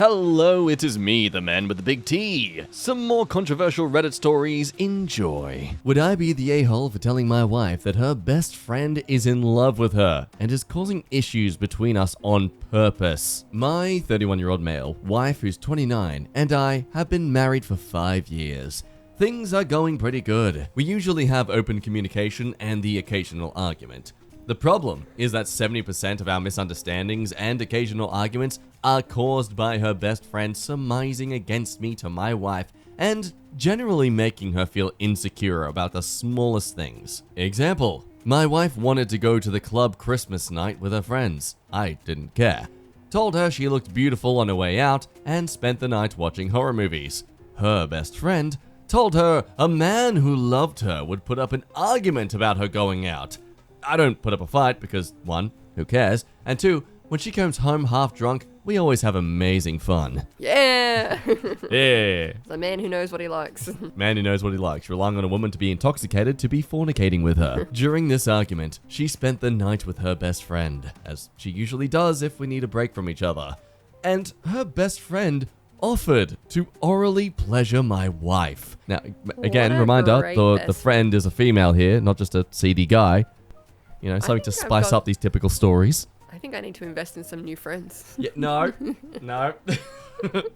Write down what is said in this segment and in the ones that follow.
Hello, it is me, the man with the big T. Some more controversial Reddit stories, enjoy. Would I be the a-hole for telling my wife that her best friend is in love with her and is causing issues between us on purpose? My 31-year-old male wife, who's 29, and I have been married for 5 years. Things are going pretty good. We usually have open communication and the occasional argument. The problem is that 70% of our misunderstandings and occasional arguments are caused by her best friend surmising against me to my wife and generally making her feel insecure about the smallest things. Example, my wife wanted to go to the club Christmas night with her friends. I didn't care. Told her she looked beautiful on her way out and spent the night watching horror movies. Her best friend told her a man who loved her would put up an argument about her going out. I don't put up a fight because, 1, who cares? And 2, when she comes home half drunk, we always have amazing fun. Yeah! Yeah. The man who knows what he likes. Man who knows what he likes, relying on a woman to be intoxicated to be fornicating with her. During this argument, she spent the night with her best friend, as she usually does if we need a break from each other. And her best friend offered to orally pleasure my wife. Now, again, reminder, the friend is a female here, not just a seedy guy. You know, something to spice up these typical stories. I think I need to invest in some new friends. Yeah, no.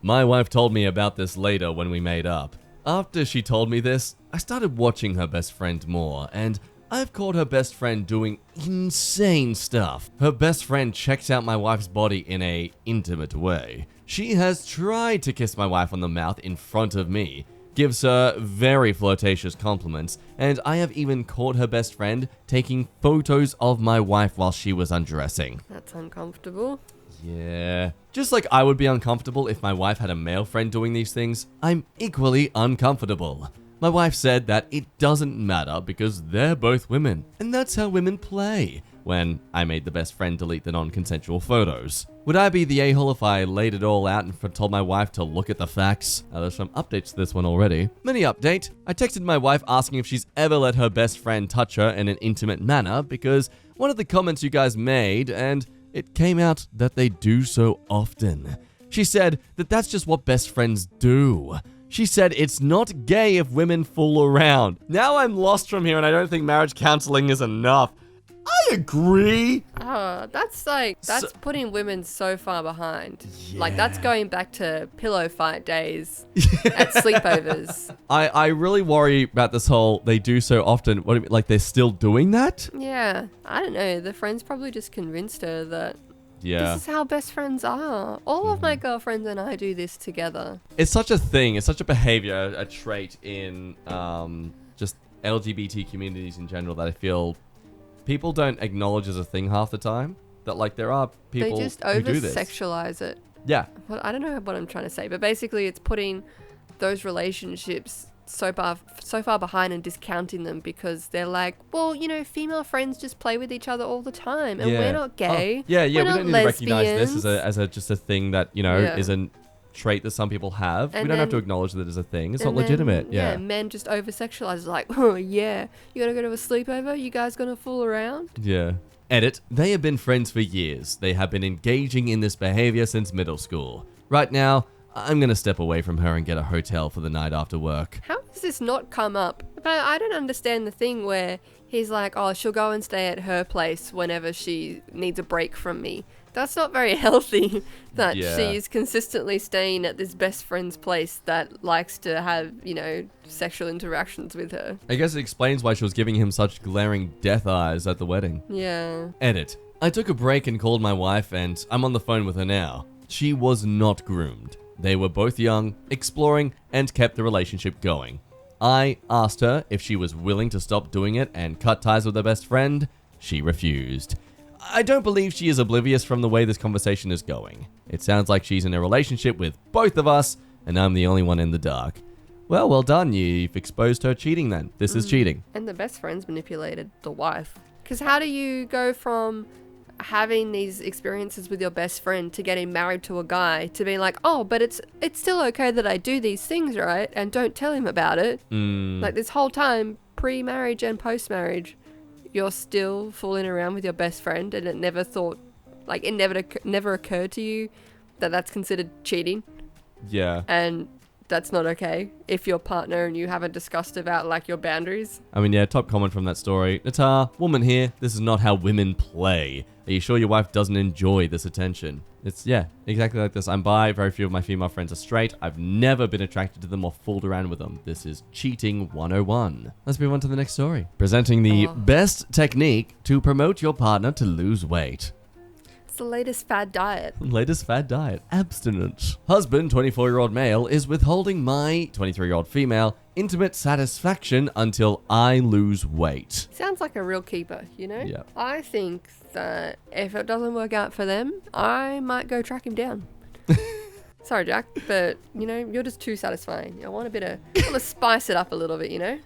My wife told me about this later when we made up. After she told me this, I started watching her best friend more, and I've caught her best friend doing insane stuff. Her best friend checks out my wife's body in a intimate way. She has tried to kiss my wife on the mouth in front of me, gives her very flirtatious compliments, and I have even caught her best friend taking photos of my wife while she was undressing. That's uncomfortable. Yeah. Just like I would be uncomfortable if my wife had a male friend doing these things, I'm equally uncomfortable. My wife said that it doesn't matter because they're both women, and that's how women play, when I made the best friend delete the non-consensual photos. Would I be the a-hole if I laid it all out and told my wife to look at the facts? There's some updates to this one already. Mini update. I texted my wife asking if she's ever let her best friend touch her in an intimate manner because one of the comments you guys made, and it came out that they do so often. She said that that's just what best friends do. She said it's not gay if women fool around. Now I'm lost from here and I don't think marriage counseling is enough. I agree. That's putting women so far behind. Yeah. Like, that's going back to pillow fight days at sleepovers. I really worry about this whole they do so often. What do you mean, like they're still doing that? Yeah. I don't know. The friend's probably just convinced her that yeah, this is how best friends are. All of my girlfriends and I do this together. It's such a thing. It's such a behavior, a trait in just LGBT communities in general that I feel people don't acknowledge as a thing half the time. That like there are people they just who do this. over-sexualize it. Yeah. Well, I don't know what I'm trying to say, but basically it's putting those relationships so far behind and discounting them because they're like, well, you know, female friends just play with each other all the time and we're not gay. Oh, yeah, we don't need to recognize this as a just a thing that, you know, is a trait that some people have. And we don't have to acknowledge that it is a thing. It's not legitimate. Yeah, men just over-sexualize. Like, oh yeah, you gotta go to a sleepover? You guys gonna fool around? Yeah. Edit. They have been friends for years. They have been engaging in this behavior since middle school. Right now, I'm gonna step away from her and get a hotel for the night after work. How does this not come up? But I don't understand the thing where he's like, oh, she'll go and stay at her place whenever she needs a break from me. That's not very healthy that she's consistently staying at this best friend's place that likes to have, you know, sexual interactions with her. I guess it explains why she was giving him such glaring death eyes at the wedding. Yeah. Edit. I took a break and called my wife and I'm on the phone with her now. She was not groomed. They were both young, exploring, and kept the relationship going. I asked her if she was willing to stop doing it and cut ties with her best friend. She refused. I don't believe she is oblivious from the way this conversation is going. It sounds like she's in a relationship with both of us, and I'm the only one in the dark. Well done. You've exposed her cheating then. This is cheating. And the best friend's manipulated the wife. Because how do you go from having these experiences with your best friend to getting married to a guy to being like, oh, but it's still okay that I do these things, right? And don't tell him about it. Like this whole time, pre-marriage and post-marriage, you're still fooling around with your best friend and it never occurred to you that's considered cheating. Yeah. And that's not okay if your partner and you haven't discussed about like your boundaries. I mean, yeah, top comment from that story. Nata, woman here, this is not how women play. Are you sure your wife doesn't enjoy this attention? It's, yeah, exactly like this. I'm bi, very few of my female friends are straight. I've never been attracted to them or fooled around with them. This is cheating 101. Let's move on to the next story. Presenting the best technique to promote your partner to lose weight. It's the latest fad diet. Latest fad diet. Abstinence. Husband, 24-year-old male, is withholding my 23-year-old female intimate satisfaction until I lose weight. Sounds like a real keeper, you know? Yeah. I think that if it doesn't work out for them, I might go track him down. Sorry, Jack, but, you know, you're just too satisfying. I want to spice it up a little bit, you know?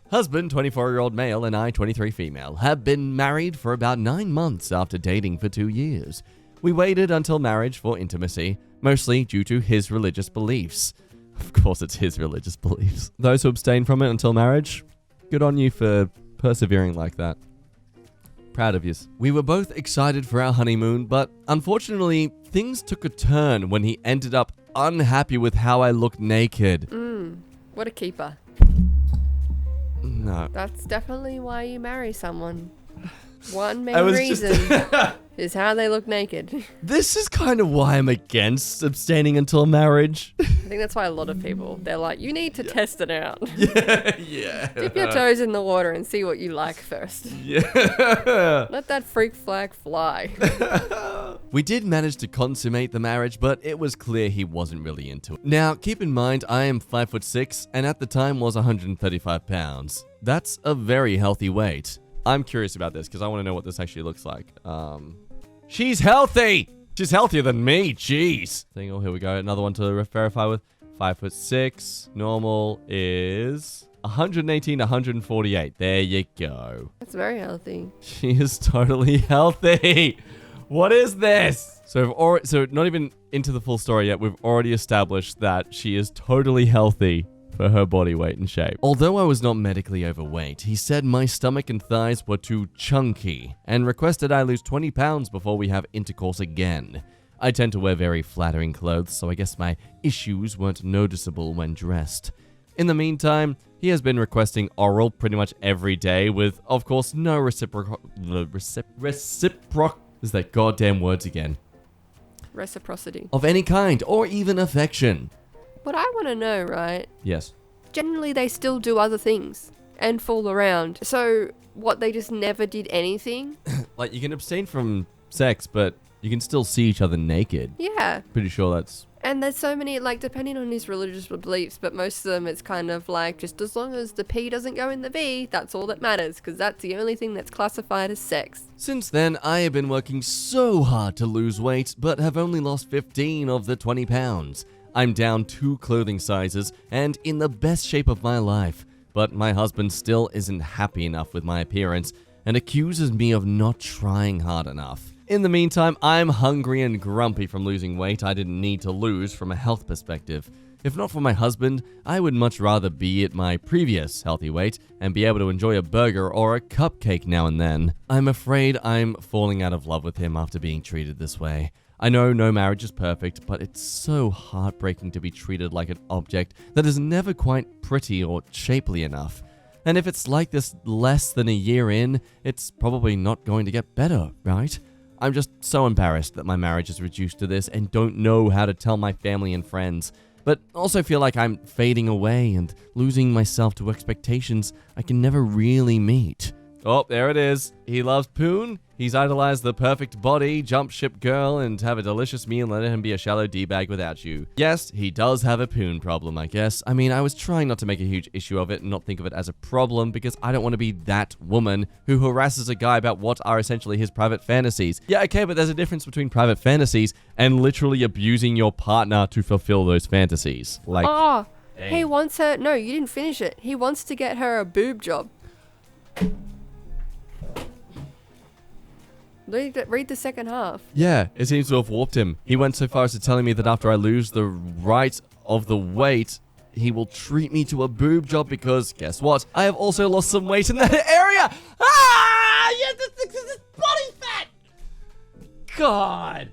Husband, 24-year-old male, and I, 23 female, have been married for about 9 months after dating for 2 years. We waited until marriage for intimacy, mostly due to his religious beliefs. Of course, it's his religious beliefs. Those who abstain from it until marriage, good on you for persevering like that. Proud of you. We were both excited for our honeymoon, but unfortunately, things took a turn when he ended up unhappy with how I looked naked. What a keeper. No. That's definitely why you marry someone. One main reason is how they look naked. This is kind of why I'm against abstaining until marriage. I think that's why a lot of people, they're like, you need to test it out. Yeah. Dip your toes in the water and see what you like first. Yeah. Let that freak flag fly. We did manage to consummate the marriage, but it was clear he wasn't really into it. Now, keep in mind, I am 5'6", and at the time was 135 pounds. That's a very healthy weight. I'm curious about this because I want to know what this actually looks like. She's healthy! She's healthier than me, jeez. Oh, here we go. Another one to verify with. 5'6". Normal is 118, 148. There you go. That's very healthy. She is totally healthy. What is this? So not even into the full story yet. We've already established that she is totally healthy for her body weight and shape. Although I was not medically overweight, he said my stomach and thighs were too chunky and requested I lose 20 pounds before we have intercourse again. I tend to wear very flattering clothes, so I guess my issues weren't noticeable when dressed. In the meantime, he has been requesting oral pretty much every day with, of course, no reciproc... is that goddamn words again. Reciprocity. Of any kind, or even affection. What I want to know, right? Yes. Generally, they still do other things and fool around. So, what, they just never did anything? Like, you can abstain from sex, but you can still see each other naked. Yeah. Pretty sure that's... And there's so many, like, depending on his religious beliefs, but most of them, it's kind of like, just as long as the P doesn't go in the V, that's all that matters, because that's the only thing that's classified as sex. Since then, I have been working so hard to lose weight, but have only lost 15 of the 20 pounds. I'm down 2 clothing sizes and in the best shape of my life, but my husband still isn't happy enough with my appearance and accuses me of not trying hard enough. In the meantime, I'm hungry and grumpy from losing weight I didn't need to lose from a health perspective. If not for my husband, I would much rather be at my previous healthy weight and be able to enjoy a burger or a cupcake now and then. I'm afraid I'm falling out of love with him after being treated this way. I know no marriage is perfect, but it's so heartbreaking to be treated like an object that is never quite pretty or shapely enough. And if it's like this less than a year in, it's probably not going to get better, right? I'm just so embarrassed that my marriage is reduced to this and don't know how to tell my family and friends, but also feel like I'm fading away and losing myself to expectations I can never really meet. Oh, there it is. He loves poon. He's idolized the perfect body, jump ship girl, and have a delicious meal and let him be a shallow D-bag without you. Yes, he does have a poon problem, I guess. I mean, I was trying not to make a huge issue of it and not think of it as a problem because I don't want to be that woman who harasses a guy about what are essentially his private fantasies. Yeah, okay, but there's a difference between private fantasies and literally abusing your partner to fulfill those fantasies. Like, oh, dang. He wants her... No, you didn't finish it. He wants to get her a boob job. Read the second half. Yeah, it seems to have warped him. He went so far as to telling me that after I lose the right of the weight, he will treat me to a boob job because, guess what? I have also lost some weight in that area. Ah! Yeah, this body fat! God.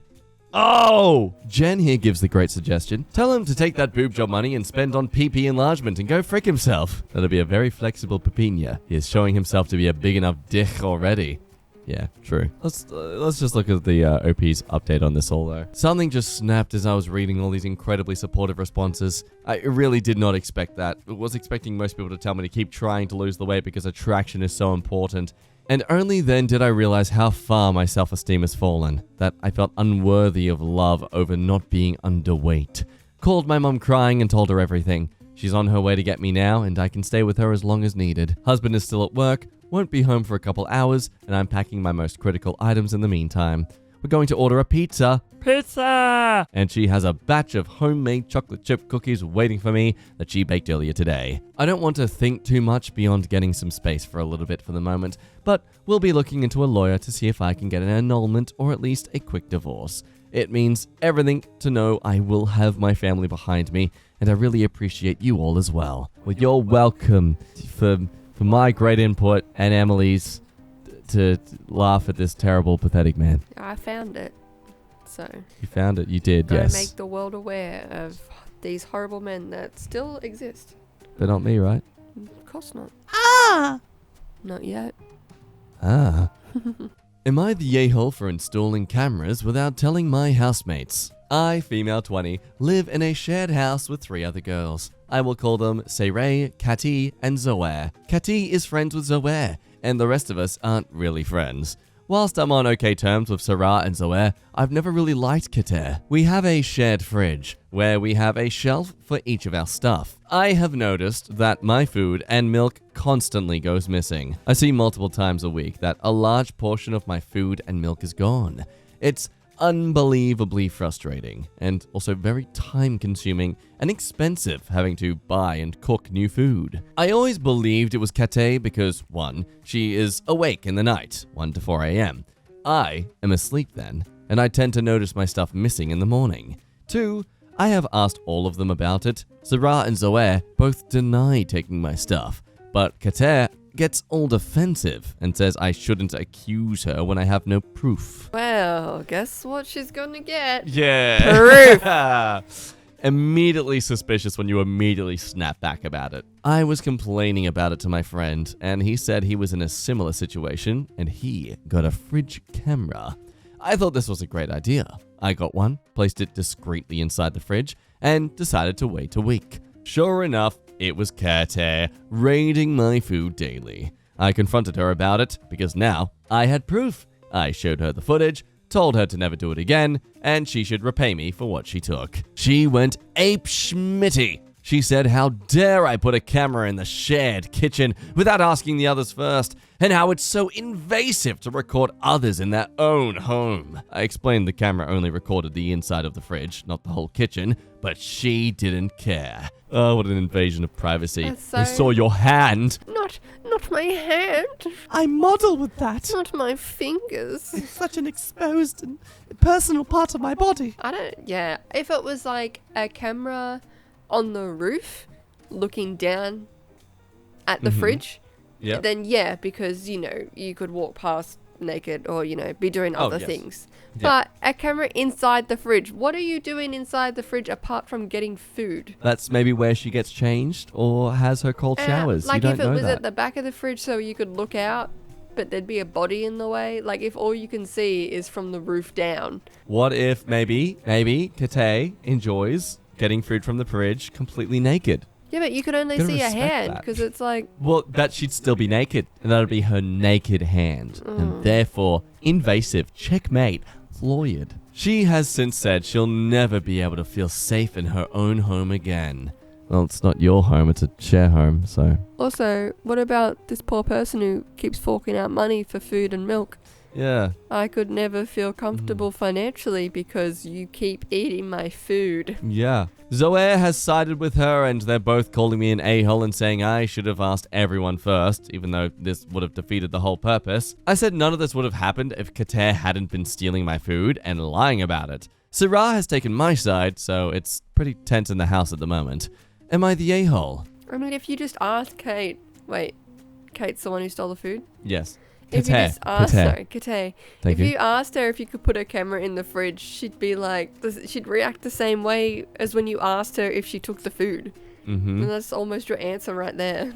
Oh! Jen here gives the great suggestion. Tell him to take that boob job money and spend on PP enlargement and go frick himself. That'll be a very flexible Pepina. He is showing himself to be a big enough dick already. Yeah, true. Let's just look at the OP's update on this all, though. Something just snapped as I was reading all these incredibly supportive responses. I really did not expect that. I was expecting most people to tell me to keep trying to lose the weight because attraction is so important. And only then did I realize how far my self-esteem has fallen. That I felt unworthy of love over not being underweight. Called my mum crying and told her everything. She's on her way to get me now, and I can stay with her as long as needed. Husband is still at work. Won't be home for a couple hours, and I'm packing my most critical items in the meantime. We're going to order a pizza. Pizza! And she has a batch of homemade chocolate chip cookies waiting for me that she baked earlier today. I don't want to think too much beyond getting some space for a little bit for the moment, but we'll be looking into a lawyer to see if I can get an annulment or at least a quick divorce. It means everything to know I will have my family behind me, and I really appreciate you all as well. Well, you're welcome for my great input and Emily's to laugh at this terrible, pathetic man. I found it. So you found it. You did, yes. Make the world aware of these horrible men that still exist. But not me, right? Of course not. Ah! Not yet. Ah. Am I the a-hole for installing cameras without telling my housemates? I, female 20, live in a shared house with 3 other girls. I will call them Seray, Kati, and Zoe. Kati is friends with Zoe, and the rest of us aren't really friends. Whilst I'm on okay terms with Sarah and Zoe, I've never really liked Kater. We have a shared fridge, where we have a shelf for each of our stuff. I have noticed that my food and milk constantly goes missing. I see multiple times a week that a large portion of my food and milk is gone. It's unbelievably frustrating, and also very time-consuming and expensive having to buy and cook new food. I always believed it was Kate because 1, she is awake in the night, 1 to 4 a.m. I am asleep then, and I tend to notice my stuff missing in the morning. 2, I have asked all of them about it. Sarah and Zoe both deny taking my stuff, but Kate gets all defensive and says I shouldn't accuse her when I have no proof. Well, guess what she's gonna get? Yeah. Proof! Immediately suspicious when you immediately snap back about it. I was complaining about it to my friend, and he said he was in a similar situation, and he got a fridge camera. I thought this was a great idea. I got one, placed it discreetly inside the fridge, and decided to wait a week. Sure enough, it was Kate raiding my food daily. I confronted her about it because now I had proof. I showed her the footage, told her to never do it again, and she should repay me for what she took. She went ape-schmitty. She said how dare I put a camera in the shared kitchen without asking the others first, and how it's so invasive to record others in their own home. I explained the camera only recorded the inside of the fridge, not the whole kitchen, but she didn't care. Oh, what an invasion of privacy. I saw your hand. Not my hand. I model with that. Not my fingers. It's such an exposed and personal part of my body. Yeah. If it was like a camera on the roof looking down at the fridge, then yeah, because, you could walk past naked or, be doing other things. Yep. But a camera inside the fridge, what are you doing inside the fridge apart from getting food? That's maybe where she gets changed or has her cold showers. Like you if don't it was know at the back of the fridge so you could look out, but there'd be a body in the way. Like if all you can see is from the roof down. What if maybe Kate enjoys getting food from the fridge completely naked? Yeah, but you could only see a hand because it's like... Well, that she'd still be naked, and that would be her naked hand, and therefore invasive. Checkmate. Lawyered. She has since said she'll never be able to feel safe in her own home again. Well, it's not your home, it's a share home, so... Also, what about this poor person who keeps forking out money for food and milk? Yeah. I could never feel comfortable financially because you keep eating my food. Yeah. Zoe has sided with her, and they're both calling me an a-hole and saying I should have asked everyone first, even though this would have defeated the whole purpose. I said none of this would have happened if Kater hadn't been stealing my food and lying about it. Sarah has taken my side, so it's pretty tense in the house at the moment. Am I the a-hole? I mean, if you just ask Kate... Wait, Kate's the one who stole the food? Yes. If you just asked her, Kate, Thank if you. you asked her if you could put her camera in the fridge, she'd be like, she'd react the same way as when you asked her if she took the food. Mm-hmm. And that's almost your answer right there.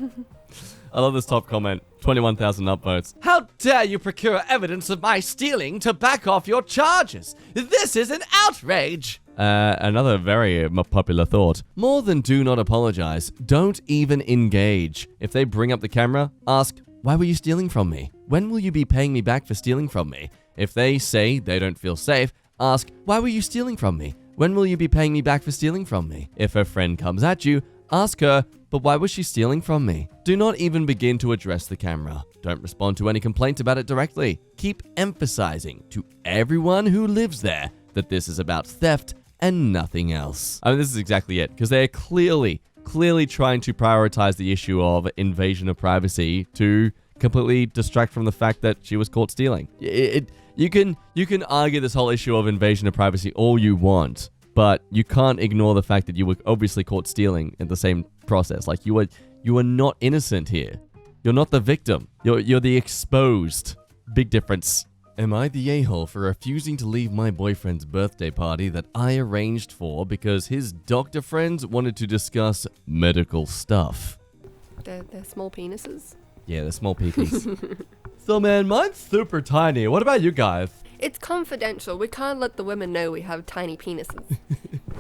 I love this top comment. 21,000 upvotes. How dare you procure evidence of my stealing to back off your charges? This is an outrage! Another very popular thought. More than do not apologize, don't even engage. If they bring up the camera, ask, why were you stealing from me? When will you be paying me back for stealing from me? If they say they don't feel safe, ask, why were you stealing from me? When will you be paying me back for stealing from me? If a friend comes at you, ask her, but why was she stealing from me? Do not even begin to address the camera. Don't respond to any complaint about it directly. Keep emphasizing to everyone who lives there that this is about theft and nothing else. I mean, this is exactly it, because they're clearly trying to prioritize the issue of invasion of privacy to completely distract from the fact that she was caught stealing. You can argue this whole issue of invasion of privacy all you want, but you can't ignore the fact that you were obviously caught stealing in the same process. Like, you are not innocent here. You're not the victim. You're the exposed. Big difference. Am I the a-hole for refusing to leave my boyfriend's birthday party that I arranged for because his doctor friends wanted to discuss medical stuff? They're small penises. Yeah, they're small peepees. So man, mine's super tiny. What about you guys? It's confidential. We can't let the women know we have tiny penises.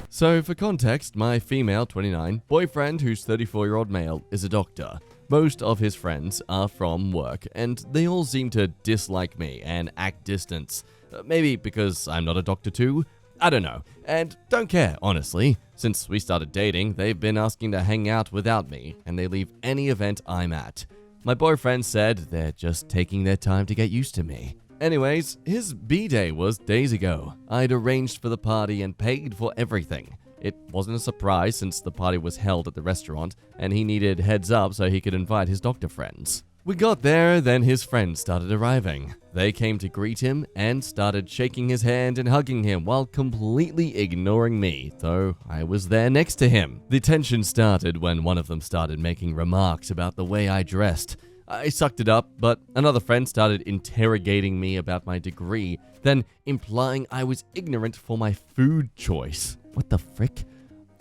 So, for context, my female, 29, boyfriend, who's 34-year-old male, is a doctor. Most of his friends are from work, and they all seem to dislike me and act distant. Maybe because I'm not a doctor too? I don't know. And don't care, honestly. Since we started dating, they've been asking to hang out without me, and they leave any event I'm at. My boyfriend said they're just taking their time to get used to me. Anyways, his B-Day was days ago. I'd arranged for the party and paid for everything. It wasn't a surprise since the party was held at the restaurant, and he needed heads up so he could invite his doctor friends. We got there, then his friends started arriving. They came to greet him and started shaking his hand and hugging him while completely ignoring me, though I was there next to him. The tension started when one of them started making remarks about the way I dressed. I sucked it up, but another friend started interrogating me about my degree, then implying I was ignorant for my food choice. What the frick?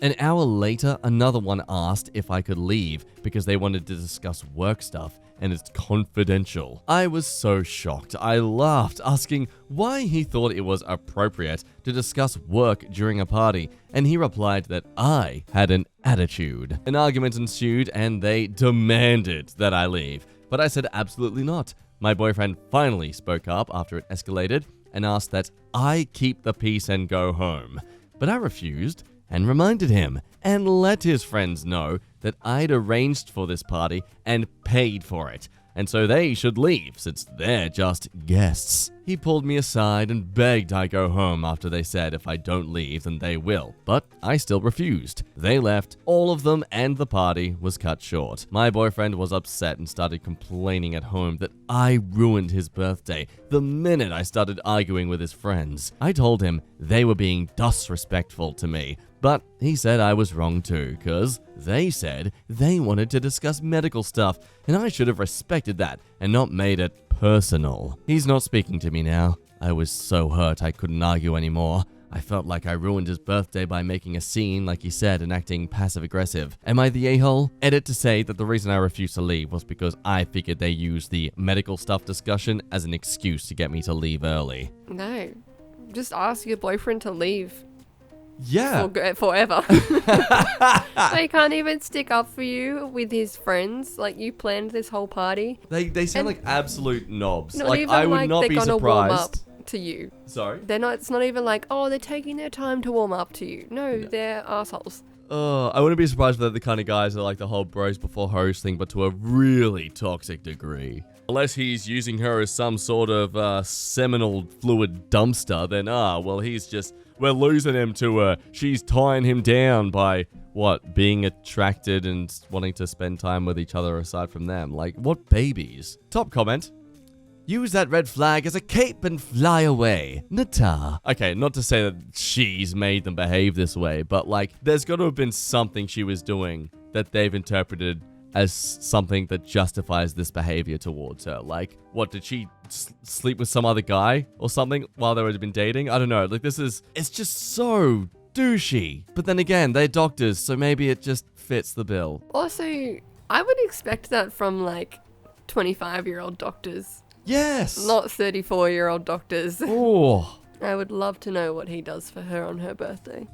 An hour later, another one asked if I could leave because they wanted to discuss work stuff, and it's confidential. I was so shocked. I laughed, asking why he thought it was appropriate to discuss work during a party, and he replied that I had an attitude. An argument ensued, and they demanded that I leave, but I said absolutely not. My boyfriend finally spoke up after it escalated and asked that I keep the peace and go home, but I refused and reminded him and let his friends know that I'd arranged for this party and paid for it, and so they should leave since they're just guests. He pulled me aside and begged I go home after they said if I don't leave then they will, but I still refused. They left, all of them, and the party was cut short. My boyfriend was upset and started complaining at home that I ruined his birthday the minute I started arguing with his friends. I told him they were being disrespectful to me, but he said I was wrong too, cause they said they wanted to discuss medical stuff, and I should have respected that and not made it personal. He's not speaking to me now. I was so hurt I couldn't argue anymore. I felt like I ruined his birthday by making a scene, like he said, and acting passive-aggressive. Am I the a-hole? Edit to say that the reason I refused to leave was because I figured they used the medical stuff discussion as an excuse to get me to leave early. No. Just ask your boyfriend to leave. Yeah. Forever. They can't even stick up for you with his friends. Like, you planned this whole party. They sound like absolute knobs. Not Like, even I would like not they're be gonna warm up surprised. to you. Sorry? It's not even like, oh, they're taking their time to warm up to you. No, they're assholes. I wouldn't be surprised if they're the kind of guys that like the whole bros before hoes thing, but to a really toxic degree. Unless he's using her as some sort of seminal fluid dumpster, then we're losing him to her. She's tying him down by, being attracted and wanting to spend time with each other aside from them. Like, what babies? Top comment. Use that red flag as a cape and fly away. Nata. Okay, not to say that she's made them behave this way, but like, there's got to have been something she was doing that they've interpreted as something that justifies this behavior towards her. Like, what, did she sleep with some other guy or something while they would have been dating? I don't know. Like, it's just so douchey. But then again, they're doctors, so maybe it just fits the bill. Also, I would expect that from like 25-year-old doctors. Yes. Not 34-year-old doctors. Oh. I would love to know what he does for her on her birthday.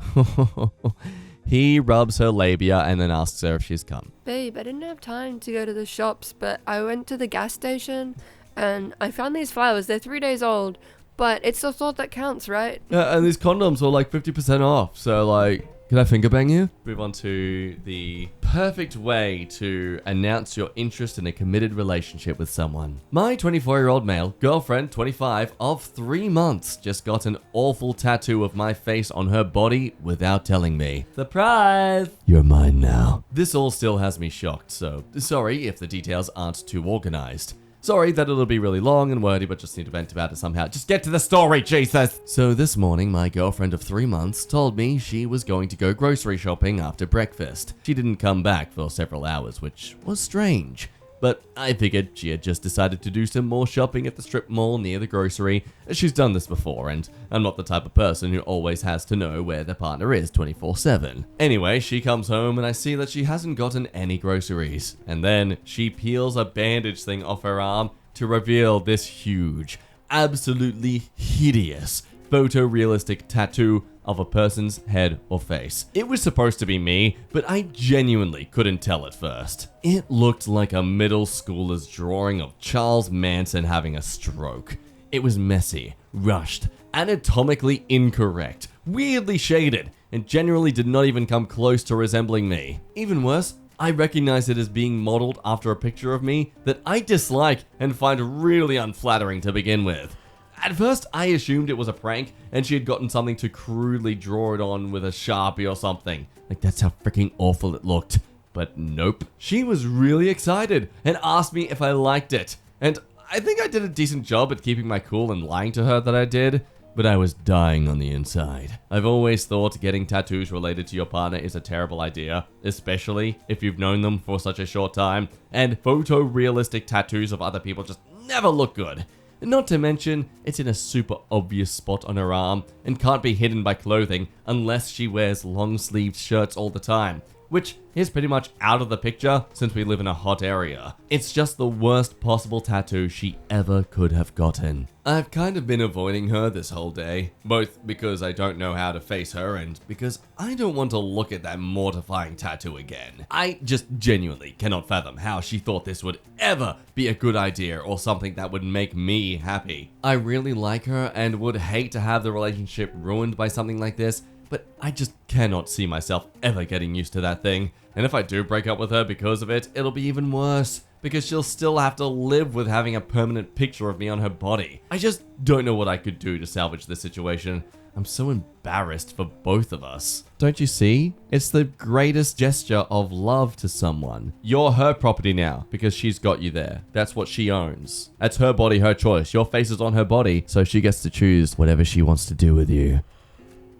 He rubs her labia and then asks her if she's come. Babe, I didn't have time to go to the shops, but I went to the gas station and I found these flowers. They're 3 days old, but it's the thought that counts, right? Yeah, and these condoms were like 50% off. So like, can I finger bang you? Move on to the perfect way to announce your interest in a committed relationship with someone. My 24-year-old male girlfriend, 25, of 3 months, just got an awful tattoo of my face on her body without telling me. Surprise! You're mine now. This all still has me shocked, so sorry if the details aren't too organized. Sorry that it'll be really long and wordy, but just need to vent about it somehow. Just get to the story, Jesus! So this morning, my girlfriend of 3 months told me she was going to go grocery shopping after breakfast. She didn't come back for several hours, which was strange. But I figured she had just decided to do some more shopping at the strip mall near the grocery. She's done this before, and I'm not the type of person who always has to know where their partner is 24/7. Anyway, she comes home and I see that she hasn't gotten any groceries. And then she peels a bandage thing off her arm to reveal this huge, absolutely hideous, photorealistic tattoo of a person's head or face. It was supposed to be me, but I genuinely couldn't tell at first. It looked like a middle schooler's drawing of Charles Manson having a stroke. It was messy, rushed, anatomically incorrect, weirdly shaded, and generally did not even come close to resembling me. Even worse, I recognized it as being modeled after a picture of me that I dislike and find really unflattering to begin with. At first, I assumed it was a prank and she had gotten something to crudely draw it on with a Sharpie or something. Like, that's how freaking awful it looked. But nope. She was really excited and asked me if I liked it. And I think I did a decent job at keeping my cool and lying to her that I did, but I was dying on the inside. I've always thought getting tattoos related to your partner is a terrible idea, especially if you've known them for such a short time, and photorealistic tattoos of other people just never look good. Not to mention, it's in a super obvious spot on her arm and can't be hidden by clothing unless she wears long-sleeved shirts all the time, which is pretty much out of the picture since we live in a hot area. It's just the worst possible tattoo she ever could have gotten. I've kind of been avoiding her this whole day, both because I don't know how to face her and because I don't want to look at that mortifying tattoo again. I just genuinely cannot fathom how she thought this would ever be a good idea or something that would make me happy. I really like her and would hate to have the relationship ruined by something like this, but I just cannot see myself ever getting used to that thing. And if I do break up with her because of it, it'll be even worse, because she'll still have to live with having a permanent picture of me on her body. I just don't know what I could do to salvage this situation. I'm so embarrassed for both of us. Don't you see? It's the greatest gesture of love to someone. You're her property now because she's got you there. That's what she owns. That's her body, her choice. Your face is on her body, so she gets to choose whatever she wants to do with you.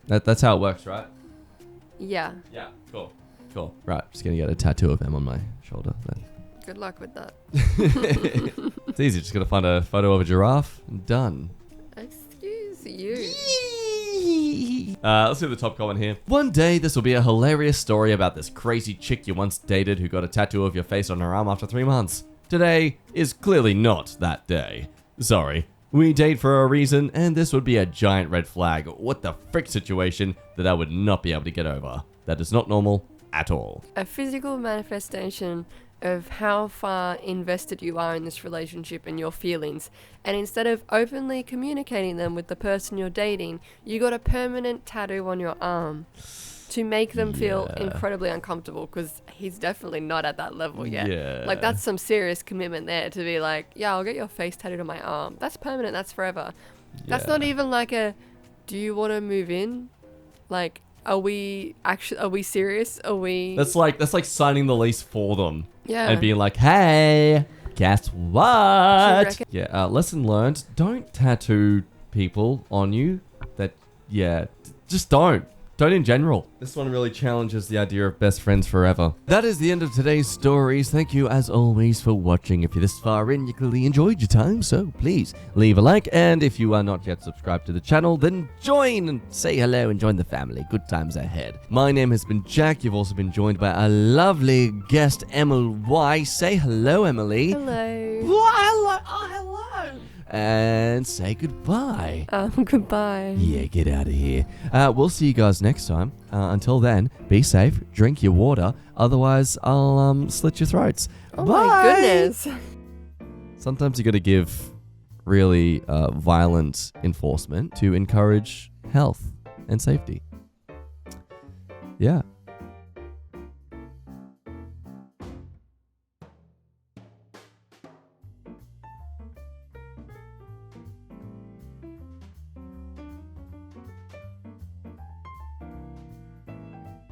That's how it works, right? Yeah. Yeah, cool. Cool. Right, just gonna get a tattoo of them on my shoulder then. Good luck with that. It's easy, just gotta find a photo of a giraffe and done. Excuse you. Let's see the top comment here. One day, this will be a hilarious story about this crazy chick you once dated who got a tattoo of your face on her arm after 3 months. Today is clearly not that day. Sorry. We date for a reason, and this would be a giant red flag. What the frick situation that I would not be able to get over. That is not normal at all. A physical manifestation of how far invested you are in this relationship and your feelings. And instead of openly communicating them with the person you're dating, you got a permanent tattoo on your arm to make them feel incredibly uncomfortable, because he's definitely not at that level yet. Yeah. Like, that's some serious commitment there to be like, yeah, I'll get your face tattooed on my arm. That's permanent. That's forever. That's not even like a, do you want to move in? Like, are we serious? Are we? That's like signing the lease for them. Yeah. And being like, hey, guess what? Yeah, lesson learned. Don't tattoo people on you that, just don't. Don't in general. This one really challenges the idea of best friends forever. That is the end of today's stories. Thank you as always for watching. If you're this far in, you clearly enjoyed your time, so please leave a like. And if you are not yet subscribed to the channel, then join and say hello and join the family. Good times ahead. My name has been Jack. You've also been joined by a lovely guest, Emily Y. Say hello, Emily. Hello. Hello. Oh, hello. And say goodbye. Goodbye. Yeah, get out of here. We'll see you guys next time. Until then, be safe, drink your water. Otherwise, I'll slit your throats. Oh Bye. my goodness. Sometimes you got to give really violent enforcement to encourage health and safety. Yeah.